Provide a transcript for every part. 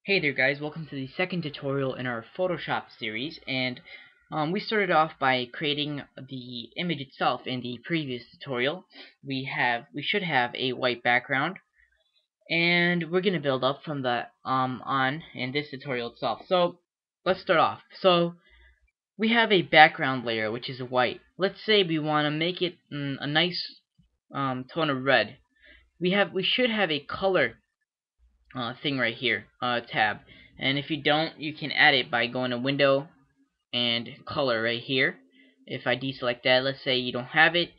Hey there guys, welcome to the second tutorial in our Photoshop series, and we started off by creating the image itself in the previous tutorial. We should have a white background, and we're gonna build up from the on in this tutorial itself. So let's start off. So we have a background layer which is white. Let's say we want to make it a nice tone of red. We should have a color thing right here, tab. And if you don't, you can add it by going to Window and Color right here. If I deselect that, let's say you don't have it,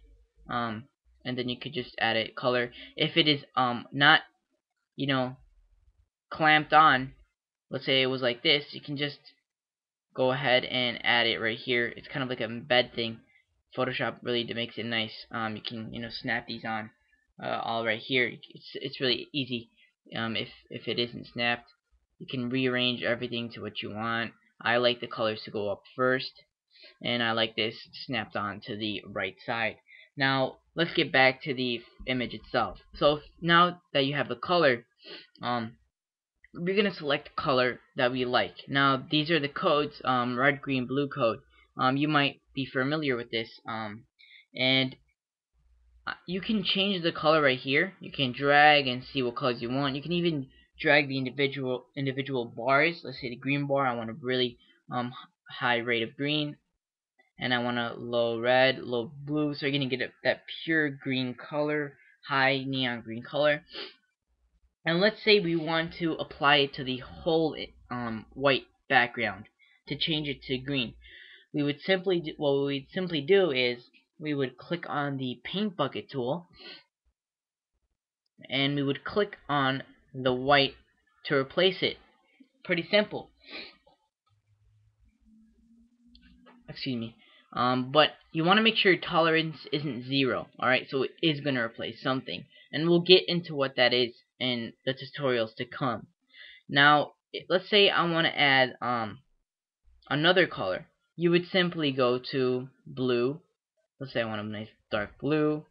and then you could just add it color. If it is not, clamped on, let's say it was like this, you can just go ahead and add it right here. It's kind of like an embed thing. Photoshop really makes it nice. You can snap these on all right here. It's really easy. If it isn't snapped, you can rearrange everything to what you want. I like the colors to go up first, and I like this snapped on to the right side. Now let's get back to the image itself. So now that you have the color, we're gonna select color that we like. Now these are the codes, red, green, blue code. You might be familiar with this, and you can change the color right here. You can drag and see what colors you want. You can even drag the individual bars. Let's say the green bar, I want a really high rate of green, and I want a low red, low blue. So you're gonna get that pure green color, high neon green color. And let's say we want to apply it to the whole white background to change it to green. We would simply what we'd simply do is we would click on the paint bucket tool, and we would click on the white to replace it. Pretty simple. Excuse me. But you want to make sure your tolerance isn't 0. Alright, so it is going to replace something. And we'll get into what that is in the tutorials to come. Now, let's say I want to add another color. You would simply go to blue. Let's say I want a nice dark blue.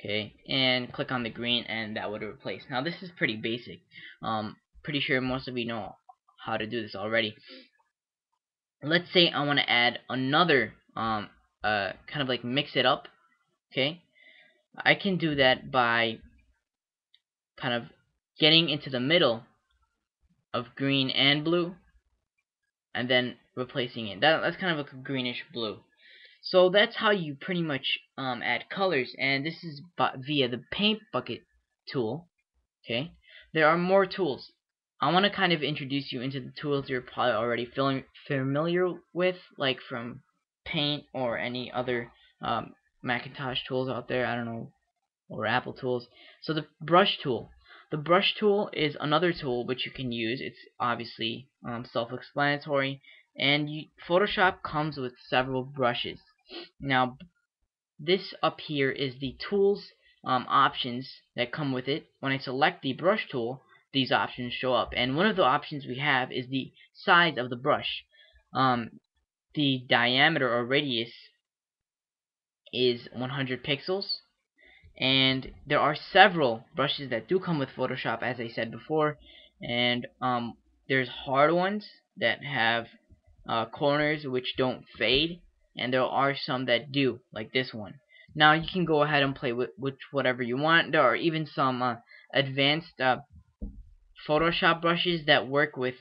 Okay, and click on the green, and that would replace. Now this is pretty basic. Pretty sure most of you know how to do this already. Let's say I want to add another kind of like mix it up. Okay, I can do that by kind of getting into the middle of green and blue, and then replacing it. That's kind of like a greenish blue. So that's how you pretty much add colors, and this is via the paint bucket tool. Okay, there are more tools. I want to kind of introduce you into the tools you're probably already familiar with, like from Paint or any other Macintosh tools out there, I don't know, or Apple tools. So the brush tool. The brush tool is another tool which you can use. It's obviously self-explanatory, and Photoshop comes with several brushes. Now, this up here is the tools options that come with it. When I select the brush tool, these options show up, and one of the options we have is the size of the brush. The diameter or radius is 100 pixels, and there are several brushes that do come with Photoshop, as I said before, and there's hard ones that have corners which don't fade, and there are some that do, like this one. Now you can go ahead and play with whatever you want. There are even some advanced Photoshop brushes that work with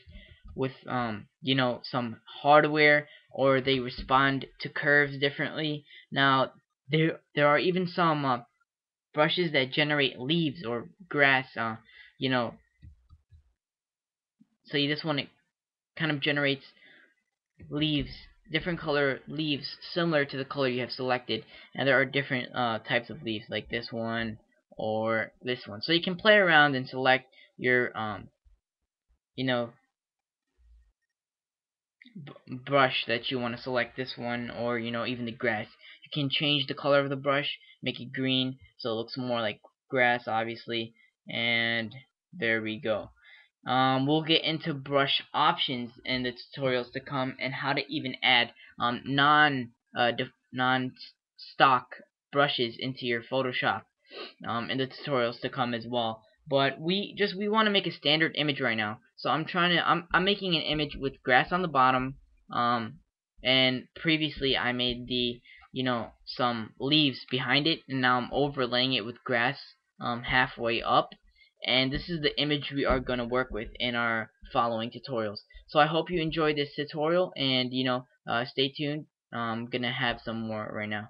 some hardware, or they respond to curves differently. Now there are even some brushes that generate leaves or grass. So this one, it kind of generates leaves, different color leaves similar to the color you have selected, and there are different types of leaves, like this one or this one. So you can play around and select your brush that you want to select, this one, or even the grass. You can change the color of the brush, make it green so it looks more like grass, obviously, and there we go. We'll get into brush options in the tutorials to come, and how to even add non-stock brushes into your Photoshop in the tutorials to come as well. But we want to make a standard image right now, So I'm making an image with grass on the bottom, and previously I made the some leaves behind it, and now I'm overlaying it with grass halfway up, and this is the image we are going to work with in our following tutorials. So I hope you enjoyed this tutorial, and stay tuned. I'm gonna have some more right now.